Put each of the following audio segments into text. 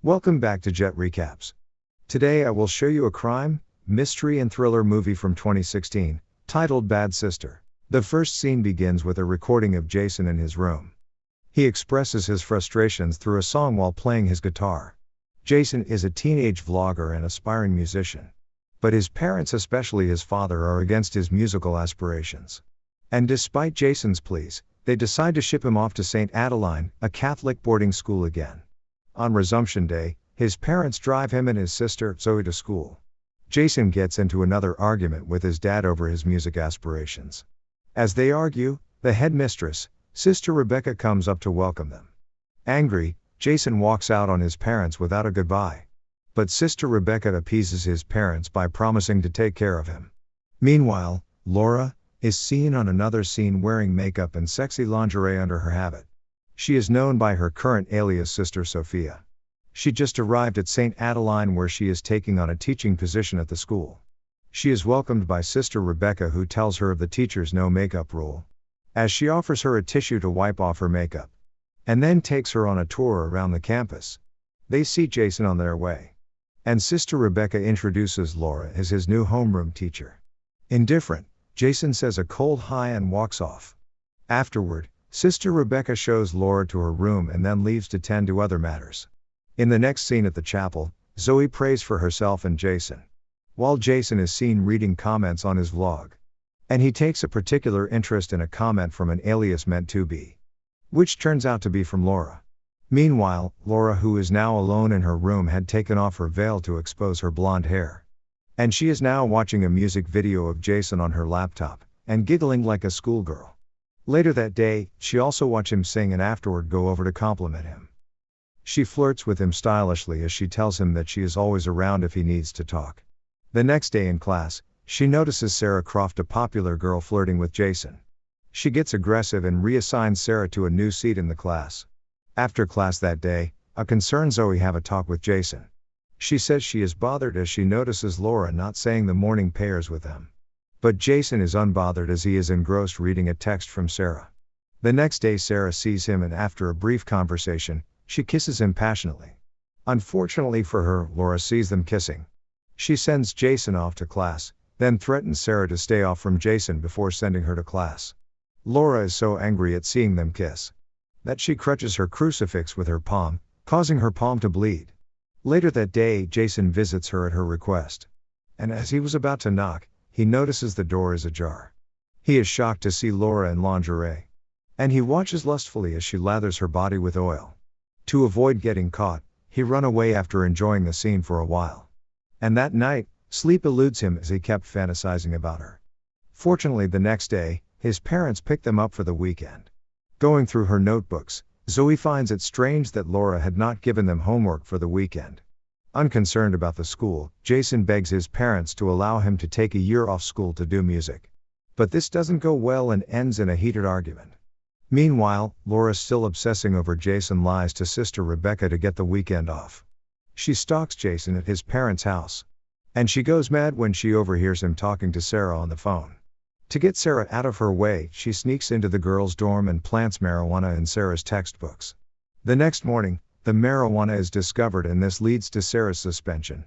Welcome back to Jet Recaps. Today I will show you a crime, mystery and thriller movie from 2016, titled Bad Sister. The first scene begins with a recording of Jason in his room. He expresses his frustrations through a song while playing his guitar. Jason is a teenage vlogger and aspiring musician. But his parents, especially his father, are against his musical aspirations. And despite Jason's pleas, they decide to ship him off to St. Adeline, a Catholic boarding school again. On resumption day, his parents drive him and his sister, Zoe, to school. Jason gets into another argument with his dad over his music aspirations. As they argue, the headmistress, Sister Rebecca, comes up to welcome them. Angry, Jason walks out on his parents without a goodbye. But Sister Rebecca appeases his parents by promising to take care of him. Meanwhile, Laura is seen on another scene wearing makeup and sexy lingerie under her habit. She is known by her current alias Sister Sophia. She just arrived at St. Adeline, where she is taking on a teaching position at the school. She is welcomed by Sister Rebecca, who tells her of the teacher's no makeup rule, as she offers her a tissue to wipe off her makeup, and then takes her on a tour around the campus. They see Jason on their way, and Sister Rebecca introduces Laura as his new homeroom teacher. Indifferent, Jason says a cold hi and walks off. Afterward, Sister Rebecca shows Laura to her room and then leaves to tend to other matters. In the next scene at the chapel, Zoe prays for herself and Jason, while Jason is seen reading comments on his vlog. And he takes a particular interest in a comment from an alias meant to be, which turns out to be from Laura. Meanwhile, Laura, who is now alone in her room, had taken off her veil to expose her blonde hair. And she is now watching a music video of Jason on her laptop, and giggling like a schoolgirl. Later that day, she also watches him sing and afterward go over to compliment him. She flirts with him stylishly as she tells him that she is always around if he needs to talk. The next day in class, she notices Sarah Croft, a popular girl, flirting with Jason. She gets aggressive and reassigns Sarah to a new seat in the class. After class that day, a concerned Zoe have a talk with Jason. She says she is bothered as she notices Laura not saying the morning prayers with them. But Jason is unbothered as he is engrossed reading a text from Sarah. The next day Sarah sees him, and after a brief conversation, she kisses him passionately. Unfortunately for her, Laura sees them kissing. She sends Jason off to class, then threatens Sarah to stay off from Jason before sending her to class. Laura is so angry at seeing them kiss that she crutches her crucifix with her palm, causing her palm to bleed. Later that day, Jason visits her at her request. And as he was about to knock, he notices the door is ajar. He is shocked to see Laura in lingerie, and he watches lustfully as she lathers her body with oil. To avoid getting caught, he run away after enjoying the scene for a while. And that night, sleep eludes him as he kept fantasizing about her. Fortunately, the next day, his parents pick them up for the weekend. Going through her notebooks, Zoe finds it strange that Laura had not given them homework for the weekend. Unconcerned about the school, Jason begs his parents to allow him to take a year off school to do music. But this doesn't go well and ends in a heated argument. Meanwhile, Laura, still obsessing over Jason, lies to Sister Rebecca to get the weekend off. She stalks Jason at his parents' house, and she goes mad when she overhears him talking to Sarah on the phone. To get Sarah out of her way, she sneaks into the girls' dorm and plants marijuana in Sarah's textbooks. The next morning, the marijuana is discovered, and this leads to Sarah's suspension.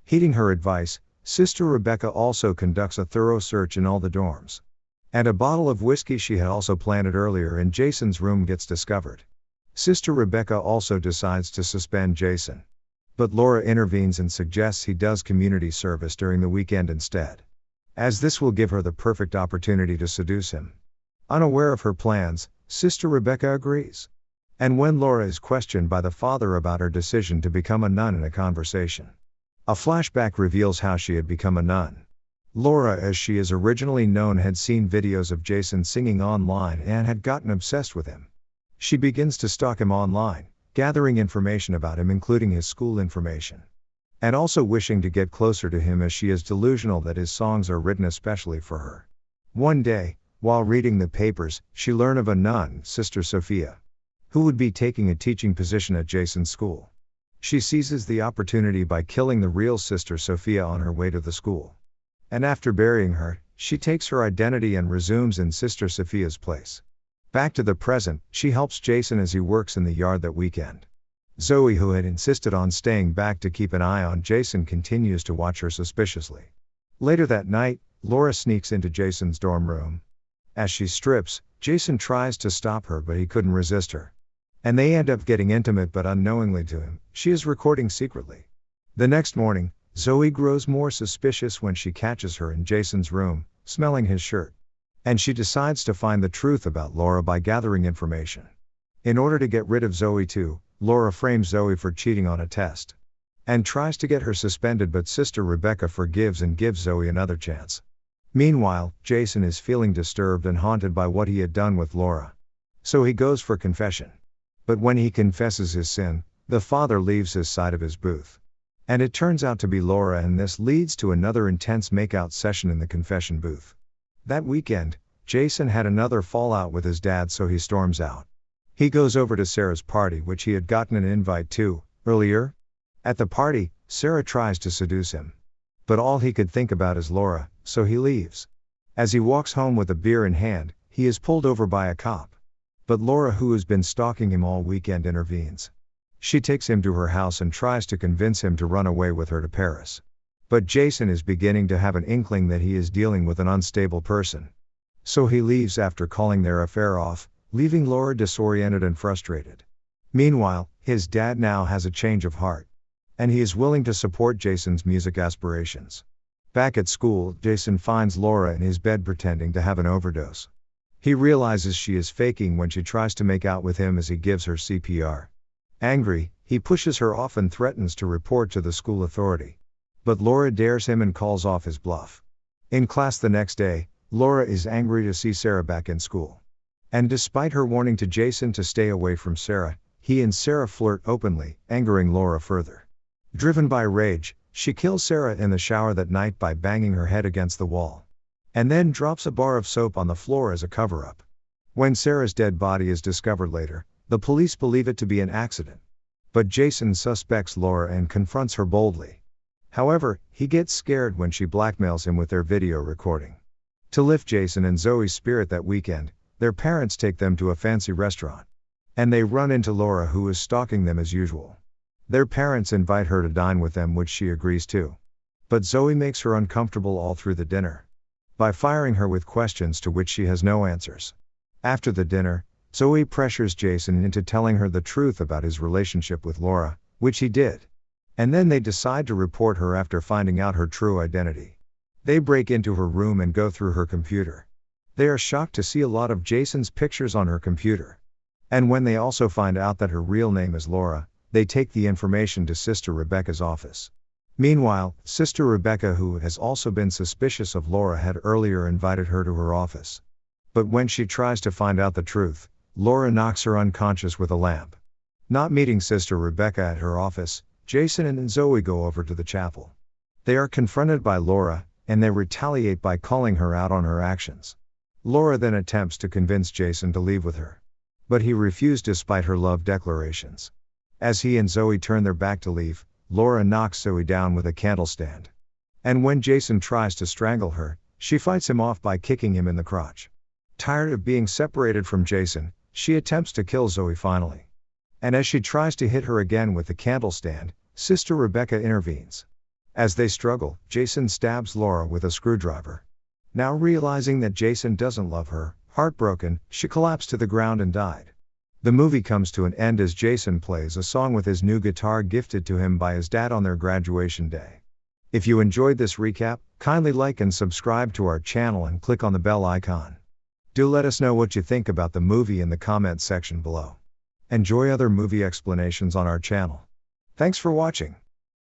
Heeding her advice, Sister Rebecca also conducts a thorough search in all the dorms. And a bottle of whiskey she had also planted earlier in Jason's room gets discovered. Sister Rebecca also decides to suspend Jason. But Laura intervenes and suggests he does community service during the weekend instead, as this will give her the perfect opportunity to seduce him. Unaware of her plans, Sister Rebecca agrees. And when Laura is questioned by the father about her decision to become a nun in a conversation, a flashback reveals how she had become a nun. Laura, as she is originally known, had seen videos of Jason singing online and had gotten obsessed with him. She begins to stalk him online, gathering information about him, including his school information, and also wishing to get closer to him, as she is delusional that his songs are written especially for her. One day, while reading the papers, she learned of a nun, Sister Sophia, who would be taking a teaching position at Jason's school. She seizes the opportunity by killing the real Sister Sophia on her way to the school. And after burying her, she takes her identity and resumes in Sister Sophia's place. Back to the present, she helps Jason as he works in the yard that weekend. Zoe, who had insisted on staying back to keep an eye on Jason, continues to watch her suspiciously. Later that night, Laura sneaks into Jason's dorm room. As she strips, Jason tries to stop her, but he couldn't resist her. And they end up getting intimate, but unknowingly to him, she is recording secretly. The next morning, Zoe grows more suspicious when she catches her in Jason's room, smelling his shirt. And she decides to find the truth about Laura by gathering information. In order to get rid of Zoe too, Laura frames Zoe for cheating on a test. And tries to get her suspended, but Sister Rebecca forgives and gives Zoe another chance. Meanwhile, Jason is feeling disturbed and haunted by what he had done with Laura. So he goes for confession. But when he confesses his sin, the father leaves his side of his booth. And it turns out to be Laura, and this leads to another intense makeout session in the confession booth. That weekend, Jason had another fallout with his dad, so he storms out. He goes over to Sarah's party, which he had gotten an invite to earlier. At the party, Sarah tries to seduce him. But all he could think about is Laura, so he leaves. As he walks home with a beer in hand, he is pulled over by a cop. But Laura, who has been stalking him all weekend, intervenes. She takes him to her house and tries to convince him to run away with her to Paris. But Jason is beginning to have an inkling that he is dealing with an unstable person. So he leaves after calling their affair off, leaving Laura disoriented and frustrated. Meanwhile, his dad now has a change of heart. And he is willing to support Jason's music aspirations. Back at school, Jason finds Laura in his bed pretending to have an overdose. He realizes she is faking when she tries to make out with him as he gives her CPR. Angry, he pushes her off and threatens to report to the school authority. But Laura dares him and calls off his bluff. In class the next day, Laura is angry to see Sarah back in school. And despite her warning to Jason to stay away from Sarah, he and Sarah flirt openly, angering Laura further. Driven by rage, she kills Sarah in the shower that night by banging her head against the wall. And then drops a bar of soap on the floor as a cover-up. When Sarah's dead body is discovered later, the police believe it to be an accident. But Jason suspects Laura and confronts her boldly. However, he gets scared when she blackmails him with their video recording. To lift Jason and Zoe's spirit that weekend, their parents take them to a fancy restaurant. And they run into Laura, who is stalking them as usual. Their parents invite her to dine with them, which she agrees to. But Zoe makes her uncomfortable all through the dinner, by firing her with questions to which she has no answers. After the dinner, Zoe pressures Jason into telling her the truth about his relationship with Laura, which he did. And then they decide to report her after finding out her true identity. They break into her room and go through her computer. They are shocked to see a lot of Jason's pictures on her computer. And when they also find out that her real name is Laura, they take the information to Sister Rebecca's office. Meanwhile, Sister Rebecca, who has also been suspicious of Laura, had earlier invited her to her office. But when she tries to find out the truth, Laura knocks her unconscious with a lamp. Not meeting Sister Rebecca at her office, Jason and Zoe go over to the chapel. They are confronted by Laura, and they retaliate by calling her out on her actions. Laura then attempts to convince Jason to leave with her. But he refused despite her love declarations. As he and Zoe turn their back to leave, Laura knocks Zoe down with a candle stand. And when Jason tries to strangle her, she fights him off by kicking him in the crotch. Tired of being separated from Jason, she attempts to kill Zoe finally. And as she tries to hit her again with the candle stand, Sister Rebecca intervenes. As they struggle, Jason stabs Laura with a screwdriver. Now realizing that Jason doesn't love her, heartbroken, she collapsed to the ground and died. The movie comes to an end as Jason plays a song with his new guitar gifted to him by his dad on their graduation day. If you enjoyed this recap, kindly like and subscribe to our channel and click on the bell icon. Do let us know what you think about the movie in the comments section below. Enjoy other movie explanations on our channel. Thanks for watching.